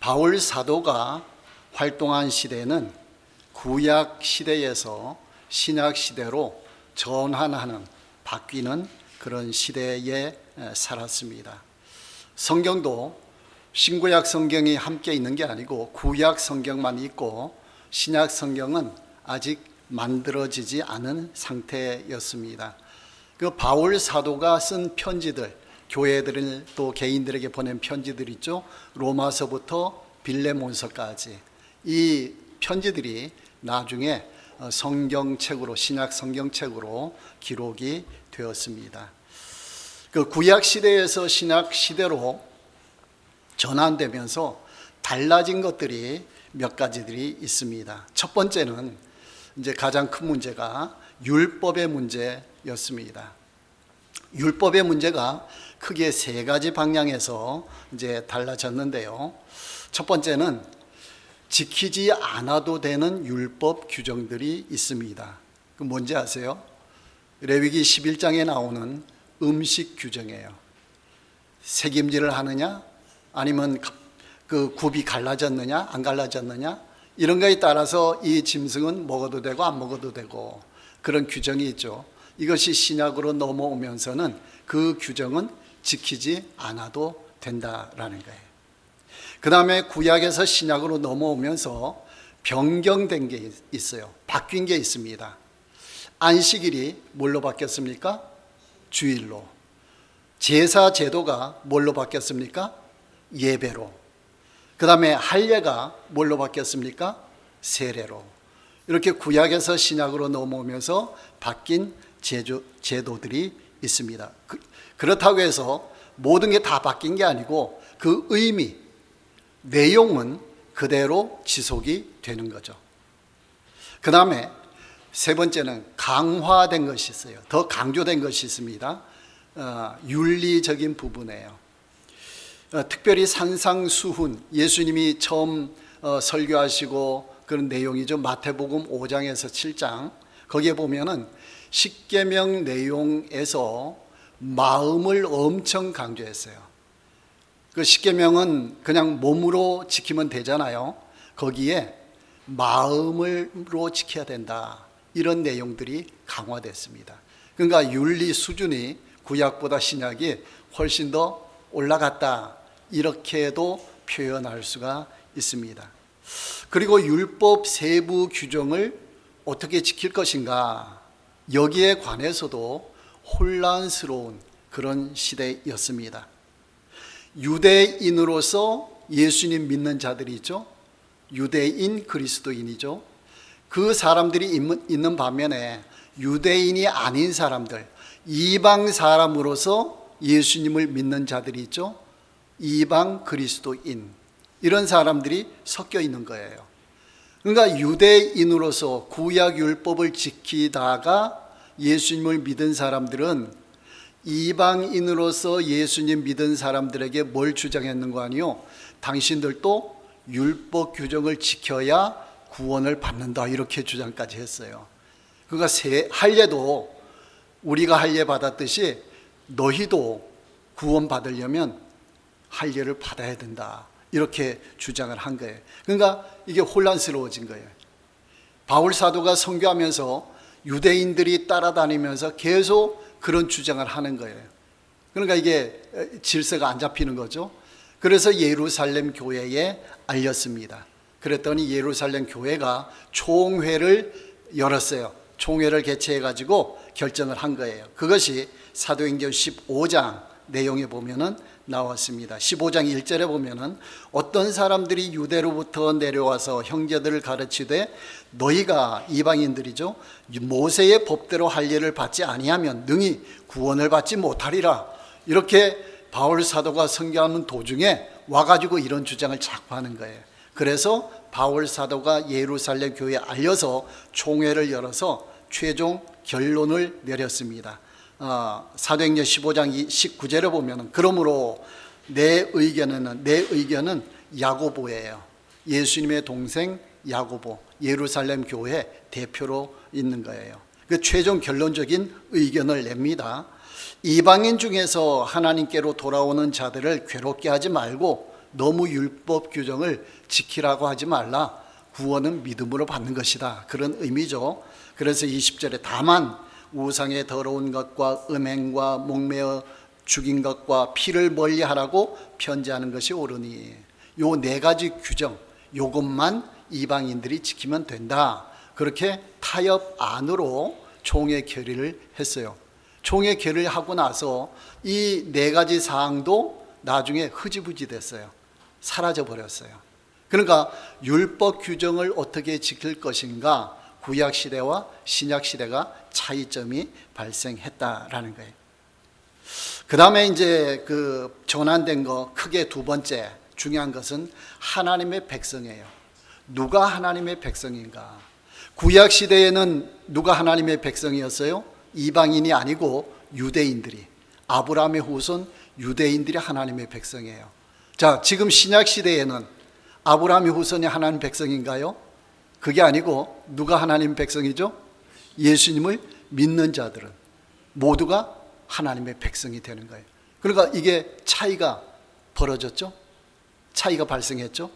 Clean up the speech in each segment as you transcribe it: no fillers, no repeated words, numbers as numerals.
바울 사도가 활동한 시대는 구약 시대에서 신약 시대로 전환하는, 바뀌는 그런 시대에 살았습니다. 성경도 신구약 성경이 함께 있는 게 아니고 구약 성경만 있고 신약 성경은 아직 만들어지지 않은 상태였습니다. 그 바울 사도가 쓴 편지들, 교회들 또 개인들에게 보낸 편지들 있죠. 로마서부터 빌레몬서까지 이 편지들이 나중에 성경책으로, 신약 성경책으로 기록이 되었습니다. 그 구약 시대에서 신약 시대로 전환되면서 달라진 것들이 몇 가지들이 있습니다. 첫 번째는 이제 가장 큰 문제가 율법의 문제였습니다. 율법의 문제가 크게 세 가지 방향에서 이제 달라졌는데요. 첫 번째는 지키지 않아도 되는 율법 규정들이 있습니다. 그 뭔지 아세요? 레위기 11장에 나오는 음식 규정이에요. 색임질을 하느냐, 아니면 그 굽이 갈라졌느냐, 안 갈라졌느냐, 이런 거에 따라서 이 짐승은 먹어도 되고 안 먹어도 되고 그런 규정이 있죠. 이것이 신약으로 넘어오면서는 그 규정은 지키지 않아도 된다라는 거예요. 그 다음에 구약에서 신약으로 넘어오면서 변경된 게 있어요. 바뀐 게 있습니다. 안식일이 뭘로 바뀌었습니까? 주일로. 제사 제도가 뭘로 바뀌었습니까? 예배로. 그 다음에 할례가 뭘로 바뀌었습니까? 세례로. 이렇게 구약에서 신약으로 넘어오면서 바뀐 제도들이 있습니다. 그렇다고 해서 모든 게 다 바뀐 게 아니고 그 의미, 내용은 그대로 지속이 되는 거죠. 그 다음에 세 번째는 강화된 것이 있어요. 더 강조된 것이 있습니다. 윤리적인 부분이에요. 특별히 산상수훈, 예수님이 처음 설교하시고 그런 내용이죠. 마태복음 5장에서 7장 거기에 보면은 십계명 내용에서 마음을 엄청 강조했어요. 그 십계명은 그냥 몸으로 지키면 되잖아요. 거기에 마음으로 지켜야 된다, 이런 내용들이 강화됐습니다. 그러니까 윤리 수준이 구약보다 신약이 훨씬 더 올라갔다, 이렇게도 표현할 수가 있습니다. 그리고 율법 세부 규정을 어떻게 지킬 것인가, 여기에 관해서도 혼란스러운 그런 시대였습니다. 유대인으로서 예수님 믿는 자들이 있죠. 유대인 그리스도인이죠. 그 사람들이 있는 반면에 유대인이 아닌 사람들, 이방 사람으로서 예수님을 믿는 자들이 있죠. 이방 그리스도인, 이런 사람들이 섞여 있는 거예요. 그러니까 유대인으로서 구약 율법을 지키다가 예수님을 믿은 사람들은 이방인으로서 예수님 믿은 사람들에게 뭘 주장했는 거 아니요? 당신들도 율법 규정을 지켜야 구원을 받는다, 이렇게 주장까지 했어요. 그러니까 할례도 우리가 할례 받았듯이 너희도 구원 받으려면 할례를 받아야 된다, 이렇게 주장을 한 거예요. 그러니까 이게 혼란스러워진 거예요. 바울 사도가 선교하면서 유대인들이 따라다니면서 계속 그런 주장을 하는 거예요. 그러니까 이게 질서가 안 잡히는 거죠. 그래서 예루살렘 교회에 알렸습니다. 그랬더니 예루살렘 교회가 총회를 열었어요. 총회를 개최해가지고 결정을 한 거예요. 그것이 사도행전 15장 내용에 보면은 나왔습니다. 15장 1절에 보면은 어떤 사람들이 유대로부터 내려와서 형제들을 가르치되 너희가, 이방인들이죠, 모세의 법대로 할례를 받지 아니하면 능히 구원을 받지 못하리라, 이렇게 바울 사도가 선교하는 도중에 와가지고 이런 주장을 자꾸 하는 거예요. 그래서 바울 사도가 예루살렘 교회에 알려서 총회를 열어서 최종 결론을 내렸습니다. 사도행전 15장 19절에 보면 그러므로 내 의견은 야고보예요. 예수님의 동생 야고보, 예루살렘 교회 대표로 있는 거예요. 그 최종 결론적인 의견을 냅니다. 이방인 중에서 하나님께로 돌아오는 자들을 괴롭게 하지 말고 너무 율법 규정을 지키라고 하지 말라. 구원은 믿음으로 받는 것이다. 그런 의미죠. 그래서 20절에 다만 우상의 더러운 것과 음행과 목매어 죽인 것과 피를 멀리하라고 편지하는 것이 옳으니, 요 네 가지 규정, 요것만 이방인들이 지키면 된다. 그렇게 타협 안으로 총회 결의를 했어요. 총회 결의를 하고 나서 이 네 가지 사항도 나중에 흐지부지 됐어요. 사라져 버렸어요. 그러니까 율법 규정을 어떻게 지킬 것인가, 구약 시대와 신약 시대가 차이점이 발생했다라는 거예요. 그 다음에 이제 그 전환된 거 크게 두 번째 중요한 것은 하나님의 백성이에요. 누가 하나님의 백성인가? 구약 시대에는 누가 하나님의 백성이었어요? 이방인이 아니고 유대인들이, 아브라함의 후손 유대인들이 하나님의 백성이에요. 자, 지금 신약 시대에는 아브라함의 후손이 하나님 백성인가요? 그게 아니고 누가 하나님 백성이죠? 예수님을 믿는 자들은 모두가 하나님의 백성이 되는 거예요. 그러니까 이게 차이가 벌어졌죠? 차이가 발생했죠?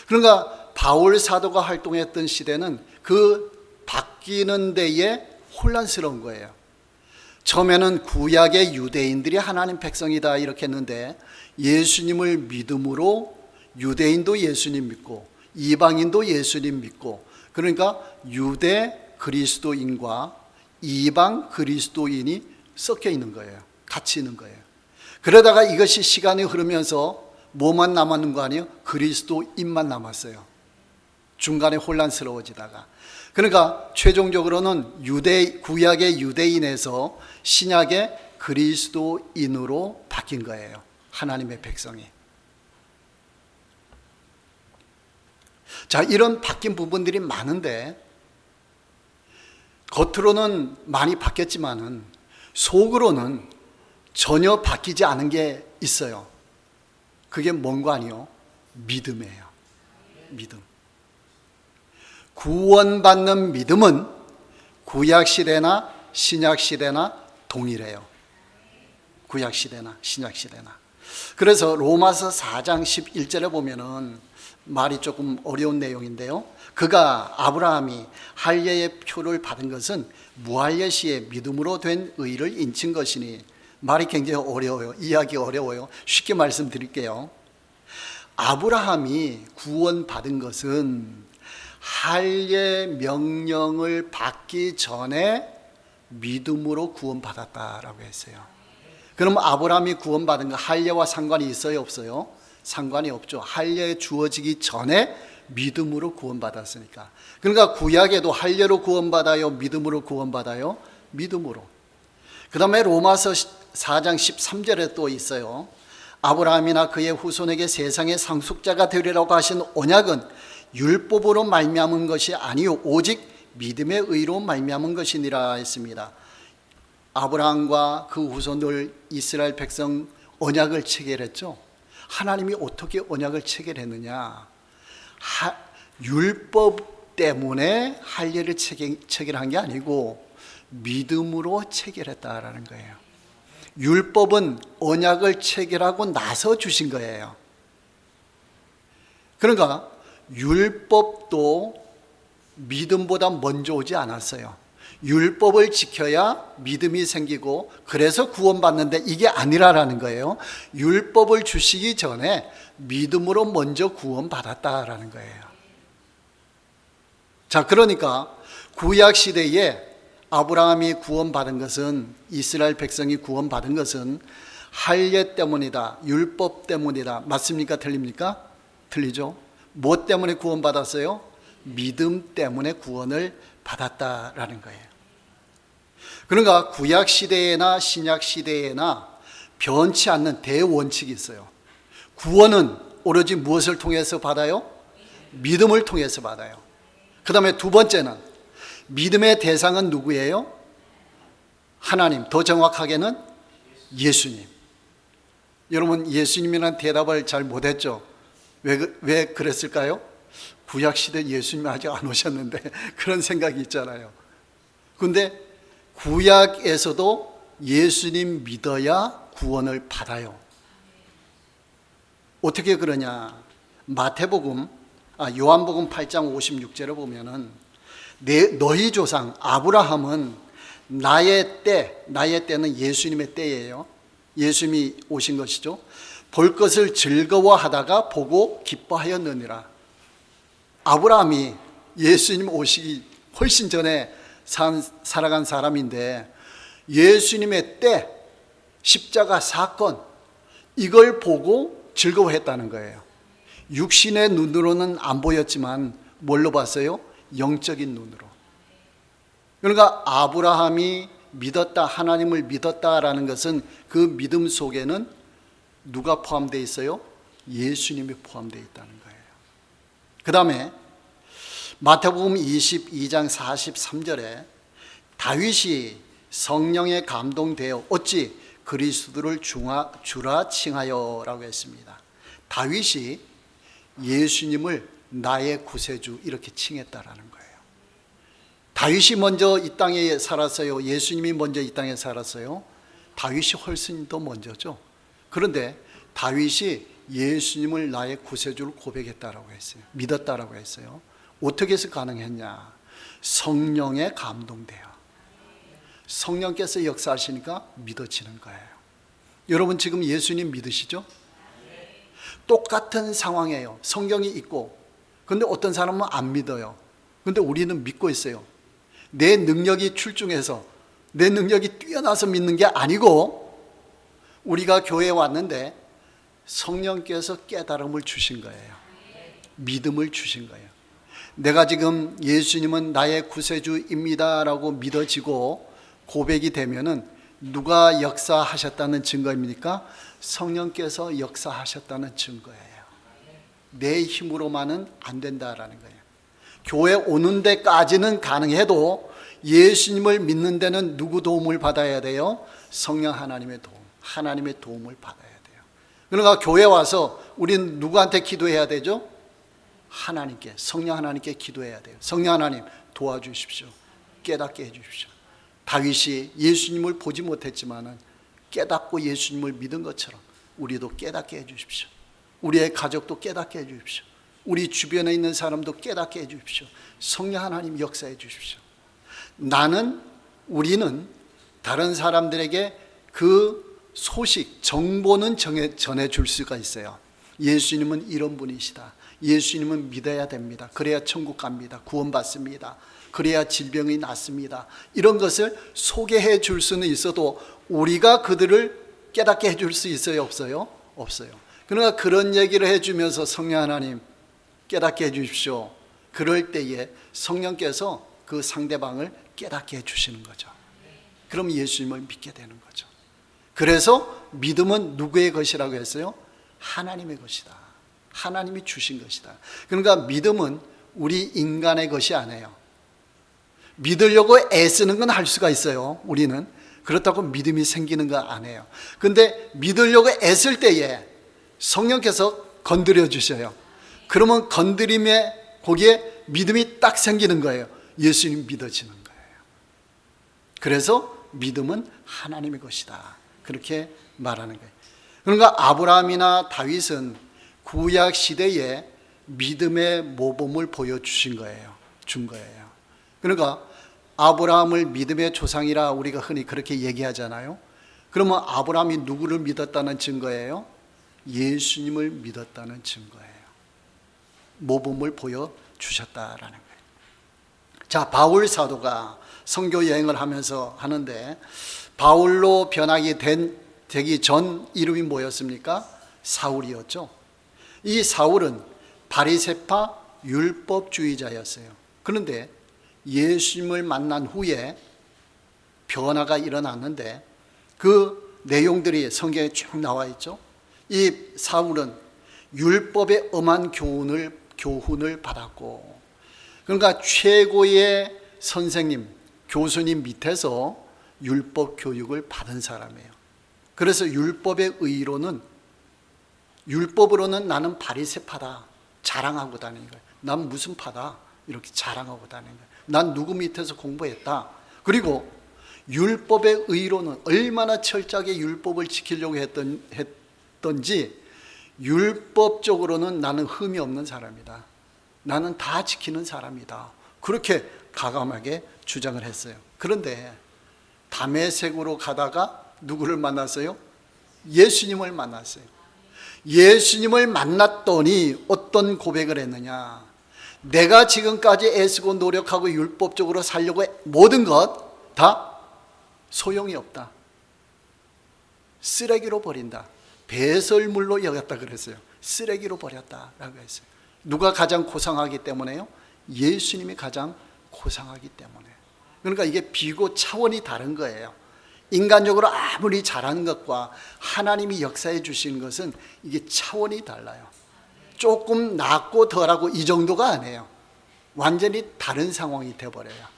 그러니까 바울 사도가 활동했던 시대는 그 바뀌는 데에 혼란스러운 거예요. 처음에는 구약의 유대인들이 하나님 백성이다 이렇게 했는데, 예수님을 믿음으로 유대인도 예수님 믿고 이방인도 예수님 믿고, 그러니까 유대 그리스도인과 이방 그리스도인이 섞여 있는 거예요. 같이 있는 거예요. 그러다가 이것이 시간이 흐르면서 뭐만 남았는 거 아니에요? 그리스도인만 남았어요. 중간에 혼란스러워지다가. 그러니까 최종적으로는 구약의 유대인에서 신약의 그리스도인으로 바뀐 거예요. 하나님의 백성이. 자, 이런 바뀐 부분들이 많은데, 겉으로는 많이 바뀌었지만은 속으로는 전혀 바뀌지 않은 게 있어요. 그게 뭔가 아니요? 믿음이에요. 믿음. 구원받는 믿음은 구약시대나 신약시대나 동일해요. 구약시대나 신약시대나. 그래서 로마서 4장 11절에 보면은 말이 조금 어려운 내용인데요. 그가 아브라함이 할례의 표를 받은 것은 무할례 시에 믿음으로 된 의를 인친 것이니, 말이 굉장히 어려워요. 이해하기 어려워요. 쉽게 말씀드릴게요. 아브라함이 구원받은 것은 할례 명령을 받기 전에 믿음으로 구원받았다라고 했어요. 그럼 아브라함이 구원받은 거 할례와 상관이 있어요, 없어요? 상관이 없죠. 할례 주어지기 전에 믿음으로 구원받았으니까. 그러니까 구약에도 할례로 구원받아요, 믿음으로 구원받아요? 믿음으로. 그 다음에 로마서 4장 13절에 또 있어요. 아브라함이나 그의 후손에게 세상의 상속자가 되리라고 하신 언약은 율법으로 말미암은 것이 아니요 오직 믿음의 의로 말미암은 것이니라 했습니다. 아브라함과 그 후손들 이스라엘 백성 언약을 체결했죠. 하나님이 어떻게 언약을 체결했느냐? 율법 때문에 할례를 체결한 게 아니고 믿음으로 체결했다라는 거예요. 율법은 언약을 체결하고 나서 주신 거예요. 그러니까 율법도 믿음보다 먼저 오지 않았어요. 율법을 지켜야 믿음이 생기고 그래서 구원받는데 이게 아니라라는 거예요. 율법을 주시기 전에 믿음으로 먼저 구원받았다라는 거예요. 자, 그러니까 구약 시대에 아브라함이 구원받은 것은, 이스라엘 백성이 구원받은 것은 할례 때문이다, 율법 때문이다. 맞습니까? 틀립니까? 틀리죠. 뭐 때문에 구원받았어요? 믿음 때문에 구원을 받았다라는 거예요. 그러니까 구약 시대에나 신약 시대에나 변치 않는 대원칙이 있어요. 구원은 오로지 무엇을 통해서 받아요? 믿음을 통해서 받아요. 그 다음에 두 번째는 믿음의 대상은 누구예요? 하나님, 더 정확하게는 예수님. 여러분, 예수님이라는 대답을 잘 못했죠. 왜 그랬을까요? 구약시대 예수님이 아직 안 오셨는데 그런 생각이 있잖아요. 그런데 구약에서도 예수님 믿어야 구원을 받아요. 어떻게 그러냐? 요한복음 8장 56절에 보면은 너희 조상 아브라함은 나의 때는 예수님의 때예요. 예수님이 오신 것이죠. 볼 것을 즐거워하다가 보고 기뻐하였느니라. 아브라함이 예수님 오시기 훨씬 전에 살아간 사람인데 예수님의 때, 십자가 사건, 이걸 보고 즐거워했다는 거예요. 육신의 눈으로는 안 보였지만 뭘로 봤어요? 영적인 눈으로. 그러니까 아브라함이 믿었다, 하나님을 믿었다라는 것은 그 믿음 속에는 누가 포함되어 있어요? 예수님이 포함되어 있다는 거예요. 그 다음에 마태복음 22장 43절에 다윗이 성령에 감동되어 어찌 그리스도를 주라 칭하여 라고 했습니다. 다윗이 예수님을 나의 구세주 이렇게 칭했다라는 거예요. 다윗이 먼저 이 땅에 살았어요? 예수님이 먼저 이 땅에 살았어요? 다윗이 훨씬 더 먼저죠. 그런데 다윗이 예수님을 나의 구세주로 고백했다라고 했어요. 믿었다라고 했어요. 어떻게 해서 가능했냐? 성령에 감동돼요. 성령께서 역사하시니까 믿어지는 거예요. 여러분 지금 예수님 믿으시죠? 똑같은 상황이에요. 성경이 있고, 근데 어떤 사람은 안 믿어요. 근데 우리는 믿고 있어요. 내 능력이 출중해서, 내 능력이 뛰어나서 믿는 게 아니고, 우리가 교회에 왔는데 성령께서 깨달음을 주신 거예요. 믿음을 주신 거예요. 내가 지금 예수님은 나의 구세주입니다 라고 믿어지고 고백이 되면은 누가 역사하셨다는 증거입니까? 성령께서 역사하셨다는 증거예요. 내 힘으로만은 안 된다라는 거예요. 교회 오는 데까지는 가능해도 예수님을 믿는 데는 누구 도움을 받아야 돼요? 성령 하나님의 도움, 하나님의 도움을 받아야 돼요. 그러니까 교회 와서 우리는 누구한테 기도해야 되죠? 하나님께, 성령 하나님께 기도해야 돼요. 성령 하나님 도와주십시오. 깨닫게 해주십시오. 다윗이 예수님을 보지 못했지만은 깨닫고 예수님을 믿은 것처럼 우리도 깨닫게 해주십시오. 우리의 가족도 깨닫게 해주십시오. 우리 주변에 있는 사람도 깨닫게 해주십시오. 성령 하나님 역사해 주십시오. 우리는 다른 사람들에게 그 소식, 정보는 전해줄 수가 있어요. 예수님은 이런 분이시다. 예수님은 믿어야 됩니다. 그래야 천국 갑니다. 구원받습니다. 그래야 질병이 낫습니다. 이런 것을 소개해 줄 수는 있어도 우리가 그들을 깨닫게 해줄 수 있어요? 없어요? 없어요. 그러나 그런 얘기를 해주면서 성령 하나님 깨닫게 해주십시오. 그럴 때에 성령께서 그 상대방을 깨닫게 해주시는 거죠. 그럼 예수님을 믿게 되는 거죠. 그래서 믿음은 누구의 것이라고 했어요? 하나님의 것이다. 하나님이 주신 것이다. 그러니까 믿음은 우리 인간의 것이 아니에요. 믿으려고 애쓰는 건 할 수가 있어요. 우리는 그렇다고 믿음이 생기는 거 아니에요. 근데 믿으려고 애쓸 때에 성령께서 건드려 주셔요. 그러면 건드림에 거기에 믿음이 딱 생기는 거예요. 예수님 믿어지는 거예요. 그래서 믿음은 하나님의 것이다. 그렇게 말하는 거예요. 그러니까 아브라함이나 다윗은 구약 시대에 믿음의 모범을 보여주신 거예요. 준 거예요. 그러니까 아브라함을 믿음의 조상이라 우리가 흔히 그렇게 얘기하잖아요. 그러면 아브라함이 누구를 믿었다는 증거예요? 예수님을 믿었다는 증거예요. 모범을 보여주셨다라는 거예요. 자, 바울 사도가 선교 여행을 하면서 하는데 바울로 변하게 되기 전 이름이 뭐였습니까? 사울이었죠. 이 사울은 바리새파 율법주의자였어요. 그런데 예수님을 만난 후에 변화가 일어났는데 그 내용들이 성경에 쭉 나와 있죠. 이 사울은 율법의 엄한 교훈을 받았고, 그러니까 최고의 선생님, 교수님 밑에서 율법 교육을 받은 사람이에요. 그래서 율법으로는 나는 바리새파다 자랑하고 다니는 거예요. 난 무슨 파다 이렇게 자랑하고 다니는 거예요. 난 누구 밑에서 공부했다. 그리고 율법의 의로는 얼마나 철저하게 율법을 지키려고 했던지 율법적으로는 나는 흠이 없는 사람이다. 나는 다 지키는 사람이다. 그렇게 과감하게 주장을 했어요. 그런데 다메섹으로 가다가 누구를 만났어요? 예수님을 만났어요. 예수님을 만났더니 어떤 고백을 했느냐? 내가 지금까지 애쓰고 노력하고 율법적으로 살려고 모든 것 다 소용이 없다. 쓰레기로 버린다. 배설물로 여겼다 그랬어요. 쓰레기로 버렸다라고 했어요. 누가 가장 고상하기 때문에요? 예수님이 가장 고상하기 때문에. 그러니까 이게 비교 차원이 다른 거예요. 인간적으로 아무리 잘하는 것과 하나님이 역사해 주시는 것은 이게 차원이 달라요. 조금 낫고 덜하고 이 정도가 아니에요. 완전히 다른 상황이 되어버려요.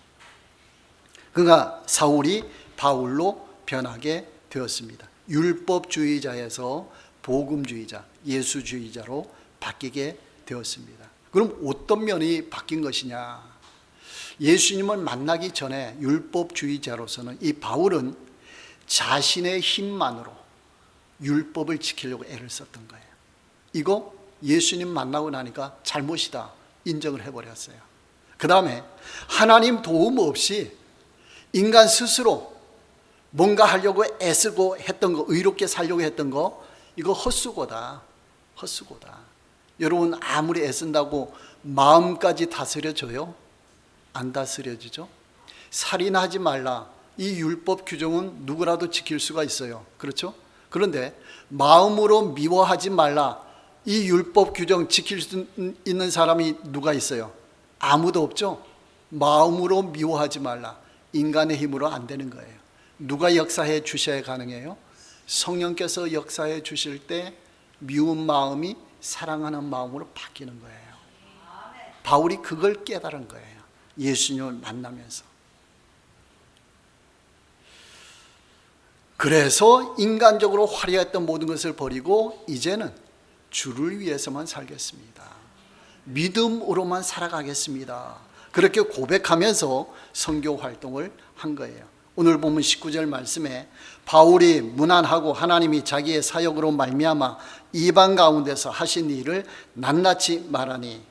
그러니까 사울이 바울로 변하게 되었습니다. 율법주의자에서 복음주의자, 예수주의자로 바뀌게 되었습니다. 그럼 어떤 면이 바뀐 것이냐? 예수님을 만나기 전에 율법주의자로서는 이 바울은 자신의 힘만으로 율법을 지키려고 애를 썼던 거예요. 이거 예수님 만나고 나니까 잘못이다 인정을 해버렸어요. 그 다음에 하나님 도움 없이 인간 스스로 뭔가 하려고 애쓰고 했던 거, 의롭게 살려고 했던 거, 이거 헛수고다. 헛수고다. 여러분 아무리 애쓴다고 마음까지 다스려져요? 안 다스려지죠? 살인하지 말라. 이 율법 규정은 누구라도 지킬 수가 있어요. 그렇죠? 그런데 마음으로 미워하지 말라. 이 율법 규정 지킬 수 있는 사람이 누가 있어요? 아무도 없죠? 마음으로 미워하지 말라. 인간의 힘으로 안 되는 거예요. 누가 역사해 주셔야 가능해요? 성령께서 역사해 주실 때 미운 마음이 사랑하는 마음으로 바뀌는 거예요. 바울이 그걸 깨달은 거예요. 예수님을 만나면서. 그래서 인간적으로 화려했던 모든 것을 버리고 이제는 주를 위해서만 살겠습니다. 믿음으로만 살아가겠습니다. 그렇게 고백하면서 선교 활동을 한 거예요. 오늘 보면 19절 말씀에 바울이 무난하고 하나님이 자기의 사역으로 말미암아 이방 가운데서 하신 일을 낱낱이 말하니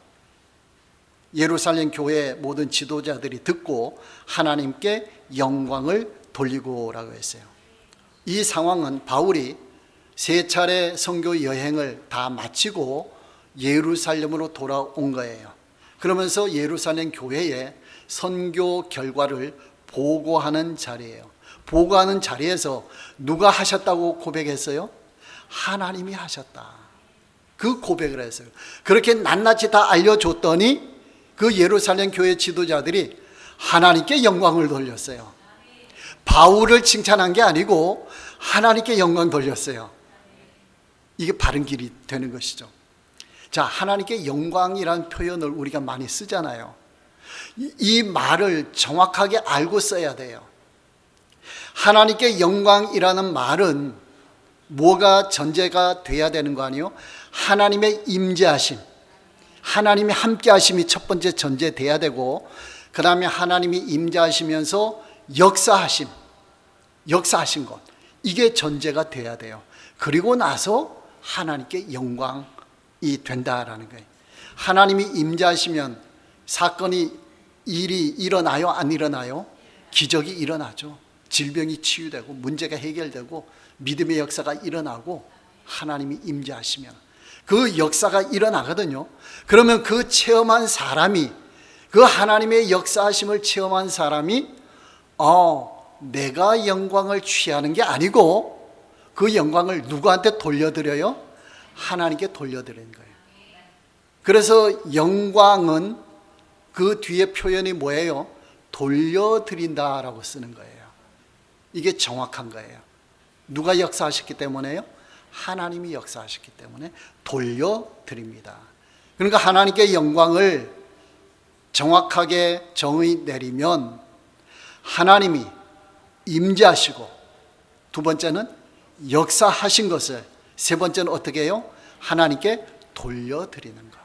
예루살렘 교회 모든 지도자들이 듣고 하나님께 영광을 돌리고라고 했어요. 이 상황은 바울이 세 차례 선교 여행을 다 마치고 예루살렘으로 돌아온 거예요. 그러면서 예루살렘 교회에 선교 결과를 보고하는 자리예요. 보고하는 자리에서 누가 하셨다고 고백했어요? 하나님이 하셨다. 그 고백을 했어요. 그렇게 낱낱이 다 알려줬더니 그 예루살렘 교회 지도자들이 하나님께 영광을 돌렸어요. 바울을 칭찬한 게 아니고 하나님께 영광 돌렸어요. 이게 바른 길이 되는 것이죠. 자, 하나님께 영광이라는 표현을 우리가 많이 쓰잖아요. 이 말을 정확하게 알고 써야 돼요. 하나님께 영광이라는 말은 뭐가 전제가 돼야 되는 거 아니에요? 하나님의 임재하심, 하나님의 함께하심이 첫 번째 전제돼야 되고, 그 다음에 하나님이 임재하시면서 역사하신 것, 이게 전제가 돼야 돼요. 그리고 나서 하나님께 영광이 된다라는 거예요. 하나님이 임재하시면 사건이 일이 일어나요? 안 일어나요? 기적이 일어나죠. 질병이 치유되고 문제가 해결되고 믿음의 역사가 일어나고 하나님이 임재하시면 그 역사가 일어나거든요. 그러면 그 체험한 사람이, 그 하나님의 역사하심을 체험한 사람이 내가 영광을 취하는 게 아니고 그 영광을 누구한테 돌려드려요? 하나님께 돌려드리는 거예요. 그래서 영광은 그 뒤에 표현이 뭐예요? 돌려드린다라고 쓰는 거예요. 이게 정확한 거예요. 누가 역사하셨기 때문에요? 하나님이 역사하셨기 때문에 돌려드립니다. 그러니까 하나님께 영광을 정확하게 정의 내리면 하나님이 임재하시고, 두 번째는 역사하신 것을, 세 번째는 어떻게 해요? 하나님께 돌려드리는 것.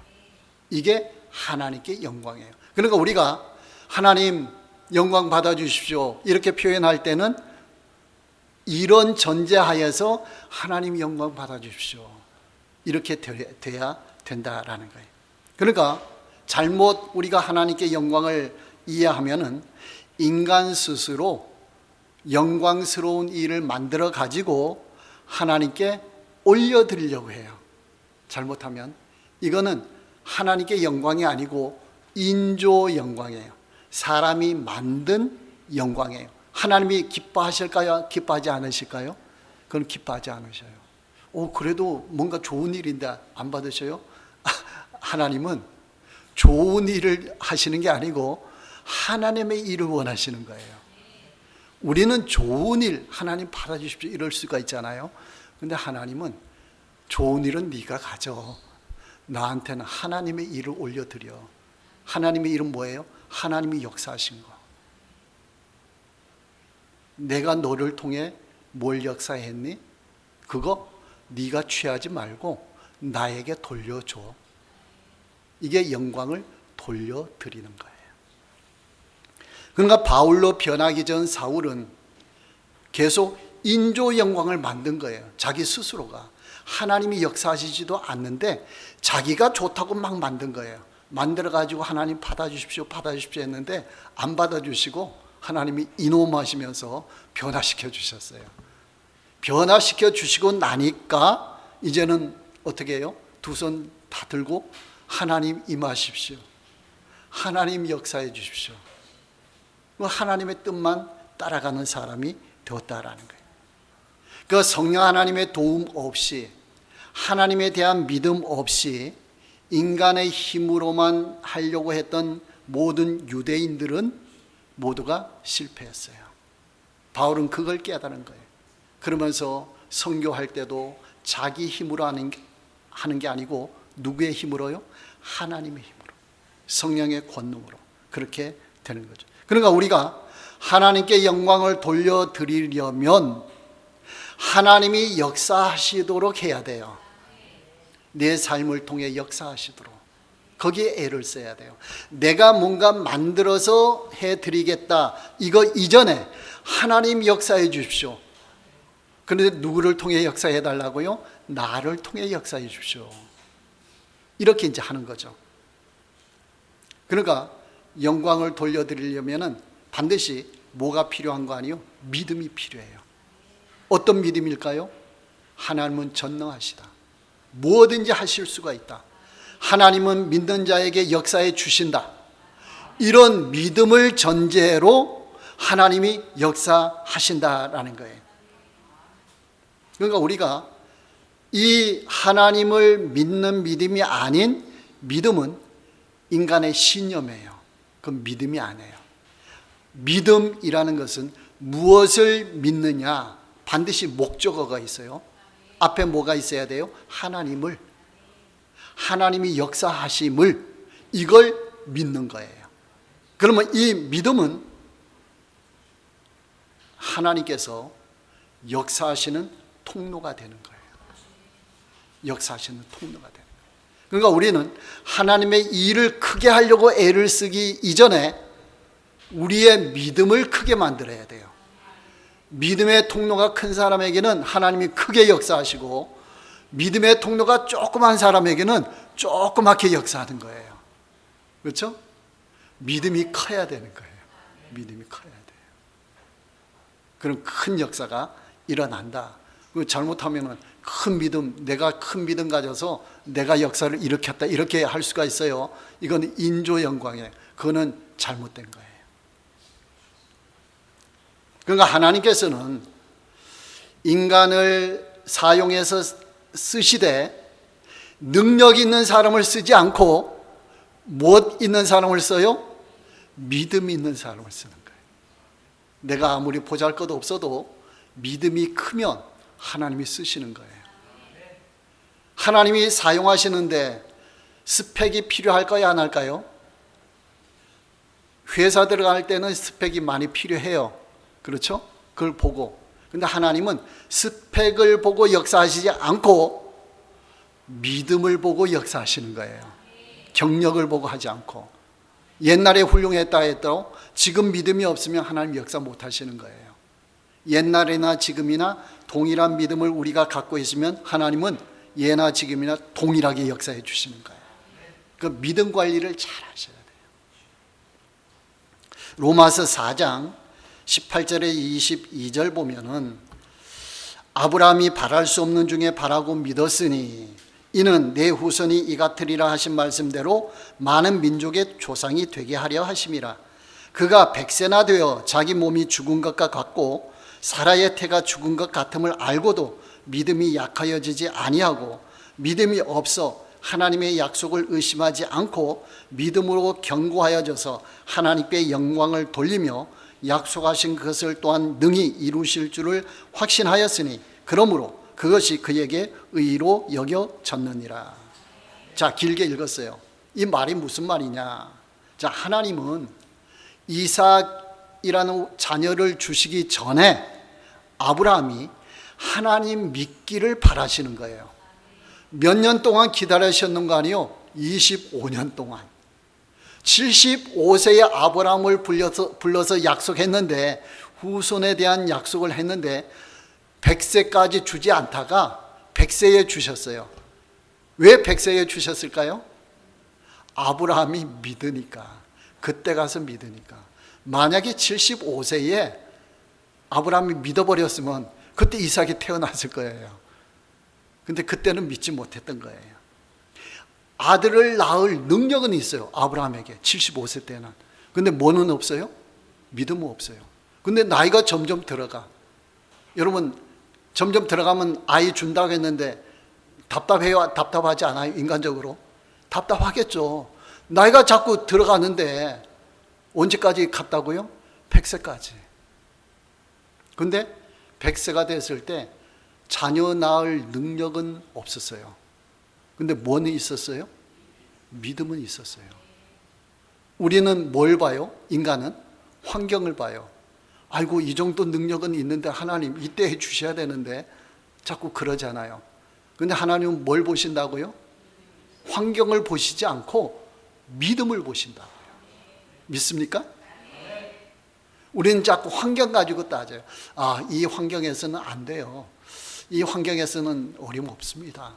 이게 하나님께 영광이에요. 그러니까 우리가 하나님 영광 받아주십시오 이렇게 표현할 때는 이런 전제하에서 하나님 영광 받아주십시오, 이렇게 돼야 된다라는 거예요. 그러니까 잘못 우리가 하나님께 영광을 이해하면은 인간 스스로 영광스러운 일을 만들어 가지고 하나님께 올려드리려고 해요. 잘못하면 이거는 하나님께 영광이 아니고 인조 영광이에요. 사람이 만든 영광이에요. 하나님이 기뻐하실까요? 기뻐하지 않으실까요? 그건 기뻐하지 않으셔요. 그래도 뭔가 좋은 일인데 안 받으셔요? 하나님은 좋은 일을 하시는 게 아니고 하나님의 일을 원하시는 거예요. 우리는 좋은 일, 하나님 받아주십시오 이럴 수가 있잖아요. 근데 하나님은 좋은 일은 네가 가져. 나한테는 하나님의 일을 올려드려. 하나님의 일은 뭐예요? 하나님이 역사하신 거. 내가 너를 통해 뭘 역사했니? 그거 네가 취하지 말고 나에게 돌려줘. 이게 영광을 돌려드리는 거예요. 그러니까 바울로 변하기 전 사울은 계속 인조 영광을 만든 거예요. 자기 스스로가. 하나님이 역사하시지도 않는데 자기가 좋다고 막 만든 거예요. 만들어가지고 하나님 받아주십시오 받아주십시오 했는데 안 받아주시고 하나님이 이놈하시면서 변화시켜 주셨어요. 변화시켜 주시고 나니까 이제는 어떻게 해요? 두 손 다 들고 하나님 임하십시오. 하나님 역사해 주십시오. 하나님의 뜻만 따라가는 사람이 되었다라는 거예요. 그 성령 하나님의 도움 없이, 하나님에 대한 믿음 없이 인간의 힘으로만 하려고 했던 모든 유대인들은 모두가 실패했어요. 바울은 그걸 깨달은 거예요. 그러면서 선교할 때도 자기 힘으로 하는 게 아니고 누구의 힘으로요? 하나님의 힘으로, 성령의 권능으로 그렇게 되는 거죠. 그러니까 우리가 하나님께 영광을 돌려드리려면 하나님이 역사하시도록 해야 돼요. 내 삶을 통해 역사하시도록. 거기에 애를 써야 돼요. 내가 뭔가 만들어서 해드리겠다. 이거 이전에 하나님 역사해 주십시오. 그런데 누구를 통해 역사해 달라고요? 나를 통해 역사해 주십시오. 이렇게 이제 하는 거죠. 그러니까 영광을 돌려드리려면 반드시 뭐가 필요한 거 아니요? 믿음이 필요해요. 어떤 믿음일까요? 하나님은 전능하시다. 뭐든지 하실 수가 있다. 하나님은 믿는 자에게 역사해 주신다. 이런 믿음을 전제로 하나님이 역사하신다라는 거예요. 그러니까 우리가 이 하나님을 믿는 믿음이 아닌 믿음은 인간의 신념이에요. 그건 믿음이 아니에요. 믿음이라는 것은 무엇을 믿느냐, 반드시 목적어가 있어요. 앞에 뭐가 있어야 돼요? 하나님이 역사하심을, 이걸 믿는 거예요. 그러면 이 믿음은 하나님께서 역사하시는 통로가 되는 거예요. 역사하시는 통로가 되는 거예요. 그러니까 우리는 하나님의 일을 크게 하려고 애를 쓰기 이전에 우리의 믿음을 크게 만들어야 돼요. 믿음의 통로가 큰 사람에게는 하나님이 크게 역사하시고, 믿음의 통로가 조그만 사람에게는 조그맣게 역사하는 거예요. 그렇죠? 믿음이 커야 되는 거예요. 믿음이 커야 돼요. 그럼 큰 역사가 일어난다. 잘못하면 큰 믿음, 내가 큰 믿음 가져서 내가 역사를 일으켰다, 이렇게 할 수가 있어요. 이건 인조 영광이에요. 그거는 잘못된 거예요. 그러니까 하나님께서는 인간을 사용해서 쓰시되 능력 있는 사람을 쓰지 않고 무엇 있는 사람을 써요? 믿음 있는 사람을 쓰는 거예요. 내가 아무리 보잘것 없어도 믿음이 크면 하나님이 쓰시는 거예요. 하나님이 사용하시는데 스펙이 필요할까요? 안 할까요? 회사 들어갈 때는 스펙이 많이 필요해요. 그렇죠? 그걸 보고. 근데 하나님은 스펙을 보고 역사하시지 않고 믿음을 보고 역사하시는 거예요. 경력을 보고 하지 않고. 옛날에 훌륭했다 해도 지금 믿음이 없으면 하나님 역사 못 하시는 거예요. 옛날이나 지금이나 동일한 믿음을 우리가 갖고 있으면 하나님은 예나 지금이나 동일하게 역사해 주시는 거예요. 그 믿음 관리를 잘 하셔야 돼요. 로마서 4장 18절에 22절 보면은 아브라함이 바랄 수 없는 중에 바라고 믿었으니 이는 내 후손이 이 같으리라 하신 말씀대로 많은 민족의 조상이 되게 하려 하심이라. 그가 100세나 되어 자기 몸이 죽은 것과 같고 사라의 태가 죽은 것 같음을 알고도 믿음이 약하여지지 아니하고 믿음이 없어 하나님의 약속을 의심하지 않고 믿음으로 견고하여져서 하나님께 영광을 돌리며 약속하신 것을 또한 능히 이루실 줄을 확신하였으니 그러므로 그것이 그에게 의로 여겨졌느니라. 자, 길게 읽었어요. 이 말이 무슨 말이냐? 자, 하나님은 이삭이라는 자녀를 주시기 전에 아브라함이 하나님 믿기를 바라시는 거예요. 몇 년 동안 기다리셨는 거 아니요? 25년 동안. 75세의 아브라함을 불러서 약속했는데, 후손에 대한 약속을 했는데 100세까지 주지 않다가 100세에 주셨어요. 왜 100세에 주셨을까요? 아브라함이 믿으니까. 그때 가서 믿으니까. 만약에 75세에 아브라함이 믿어버렸으면 그때 이삭이 태어났을 거예요. 근데 그때는 믿지 못했던 거예요. 아들을 낳을 능력은 있어요, 아브라함에게. 75세 때는. 근데 뭐는 없어요? 믿음은 없어요. 근데 나이가 점점 들어가. 여러분, 점점 들어가면 아이 준다고 했는데 답답해요? 답답하지 않아요? 인간적으로? 답답하겠죠. 나이가 자꾸 들어가는데 언제까지 갔다고요? 100세까지. 근데 100세가 됐을 때 자녀 낳을 능력은 없었어요. 근데 뭐는 있었어요? 믿음은 있었어요. 우리는 뭘 봐요? 인간은 환경을 봐요. 아이고, 이 정도 능력은 있는데 하나님 이때 해 주셔야 되는데 자꾸 그러잖아요. 근데 하나님은 뭘 보신다고요? 환경을 보시지 않고 믿음을 보신다고요. 믿습니까? 우리는 자꾸 환경 가지고 따져요. 아, 이 환경에서는 안 돼요. 이 환경에서는 어림없습니다.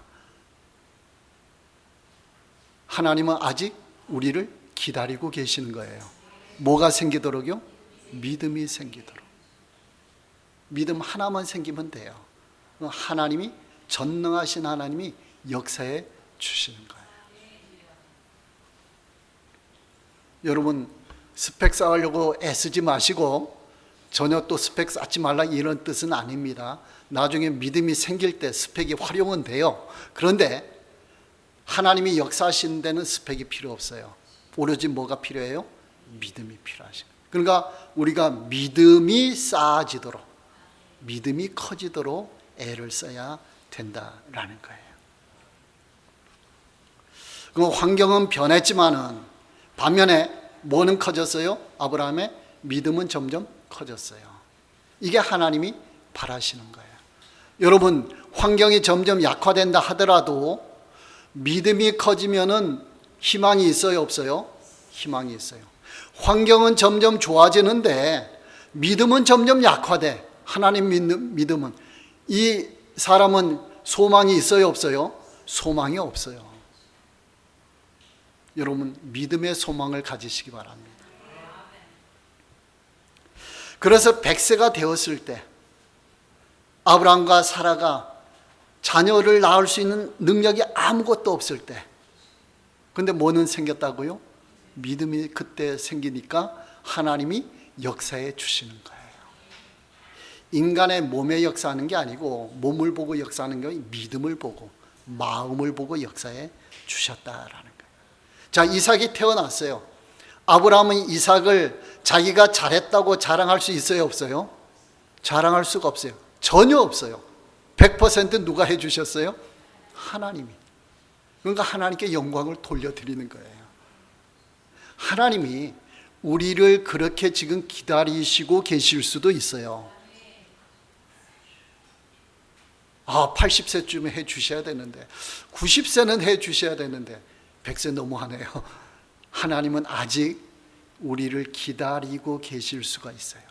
하나님은 아직 우리를 기다리고 계시는 거예요. 뭐가 생기도록요? 믿음이 생기도록. 믿음 하나만 생기면 돼요. 하나님이, 전능하신 하나님이 역사해 주시는 거예요. 여러분, 스펙 쌓으려고 애쓰지 마시고 전혀 또 스펙 쌓지 말라 이런 뜻은 아닙니다. 나중에 믿음이 생길 때 스펙이 활용은 돼요. 그런데 하나님이 역사하시는 데는 스펙이 필요 없어요. 오로지 뭐가 필요해요? 믿음이 필요하신 거예요. 그러니까 우리가 믿음이 쌓아지도록, 믿음이 커지도록 애를 써야 된다라는 거예요. 그 환경은 변했지만은 반면에 뭐는 커졌어요? 아브라함의 믿음은 점점 커졌어요. 이게 하나님이 바라시는 거예요. 여러분, 환경이 점점 약화된다 하더라도 믿음이 커지면은 희망이 있어요, 없어요? 희망이 있어요. 환경은 점점 좋아지는데 믿음은 점점 약화돼. 하나님 믿음은. 이 사람은 소망이 있어요, 없어요? 소망이 없어요. 여러분, 믿음의 소망을 가지시기 바랍니다. 그래서 100세가 되었을 때 아브라함과 사라가 자녀를 낳을 수 있는 능력이 아무것도 없을 때, 근데 뭐는 생겼다고요? 믿음이 그때 생기니까 하나님이 역사해 주시는 거예요. 인간의 몸에 역사하는 게 아니고 몸을 보고 역사하는 게 아니고 믿음을 보고 마음을 보고 역사해 주셨다라는 거예요. 자, 이삭이 태어났어요. 아브라함은 이삭을 자기가 잘했다고 자랑할 수 있어요, 없어요? 자랑할 수가 없어요. 전혀 없어요. 100% 누가 해주셨어요? 하나님이. 그러니까 하나님께 영광을 돌려드리는 거예요. 하나님이 우리를 그렇게 지금 기다리시고 계실 수도 있어요. 아, 80세쯤에 해 주셔야 되는데, 90세는 해 주셔야 되는데 100세 너무하네요. 하나님은 아직 우리를 기다리고 계실 수가 있어요.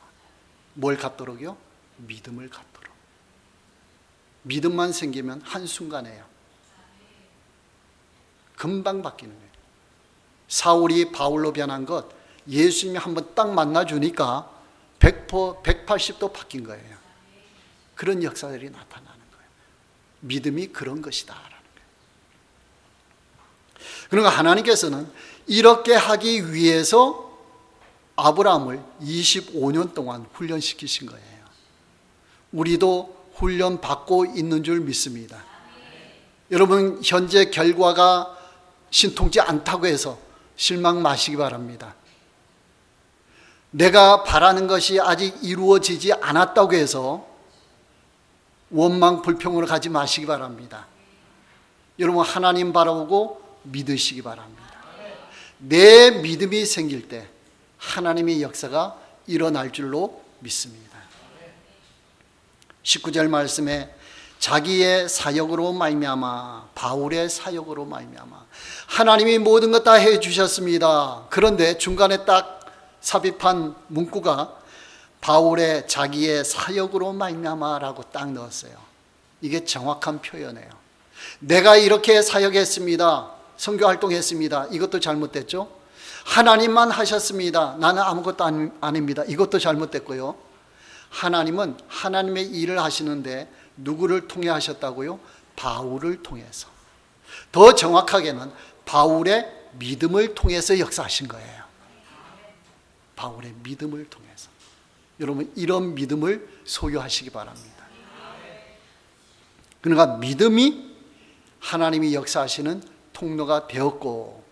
뭘 갖도록요? 믿음을 갖도록. 믿음만 생기면 한순간에요. 금방 바뀌는 거예요. 사울이 바울로 변한 것, 예수님이 한번 딱 만나주니까 180도 바뀐 거예요. 그런 역사들이 나타나는 거예요. 믿음이 그런 것이다 라는 거예요. 그러니까 하나님께서는 이렇게 하기 위해서 아브라함을 25년 동안 훈련시키신 거예요. 우리도 훈련 받고 있는 줄 믿습니다. 여러분, 현재 결과가 신통치 않다고 해서 실망 마시기 바랍니다. 내가 바라는 것이 아직 이루어지지 않았다고 해서 원망 불평으로 가지 마시기 바랍니다. 여러분, 하나님 바라보고 믿으시기 바랍니다. 내 믿음이 생길 때 하나님의 역사가 일어날 줄로 믿습니다. 19절 말씀에 자기의 사역으로 말미암아, 바울의 사역으로 말미암아 하나님이 모든 것 다 해주셨습니다. 그런데 중간에 딱 삽입한 문구가 바울의 자기의 사역으로 말미암아라고 딱 넣었어요. 이게 정확한 표현이에요. 내가 이렇게 사역했습니다. 선교활동했습니다. 이것도 잘못됐죠. 하나님만 하셨습니다. 나는 아무것도 아닙니다. 이것도 잘못됐고요. 하나님은 하나님의 일을 하시는데 누구를 통해 하셨다고요? 바울을 통해서. 더 정확하게는 바울의 믿음을 통해서 역사하신 거예요. 바울의 믿음을 통해서. 여러분, 이런 믿음을 소유하시기 바랍니다. 그러니까 믿음이 하나님이 역사하시는 통로가 되었고,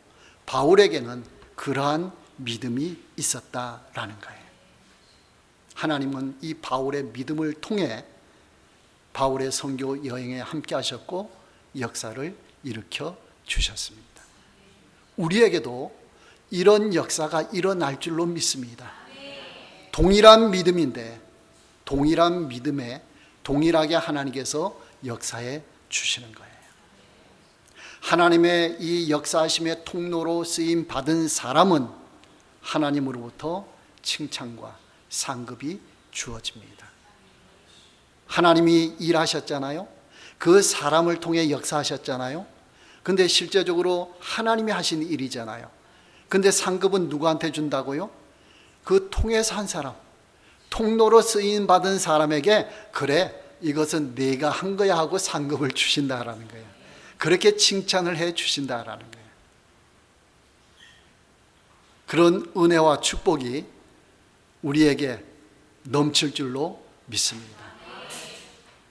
바울에게는 그러한 믿음이 있었다라는 거예요. 하나님은 이 바울의 믿음을 통해 바울의 선교 여행에 함께 하셨고 역사를 일으켜 주셨습니다. 우리에게도 이런 역사가 일어날 줄로 믿습니다. 동일한 믿음인데 동일한 믿음에 동일하게 하나님께서 역사해 주시는 거예요. 하나님의 이 역사하심의 통로로 쓰임 받은 사람은 하나님으로부터 칭찬과 상급이 주어집니다. 하나님이 일하셨잖아요. 그 사람을 통해 역사하셨잖아요. 근데 실제적으로 하나님이 하신 일이잖아요. 근데 상급은 누구한테 준다고요? 그 통해서 한 사람, 통로로 쓰임 받은 사람에게 그래, 이것은 내가 한 거야 하고 상급을 주신다라는 거예요. 그렇게 칭찬을 해 주신다라는 거예요. 그런 은혜와 축복이 우리에게 넘칠 줄로 믿습니다.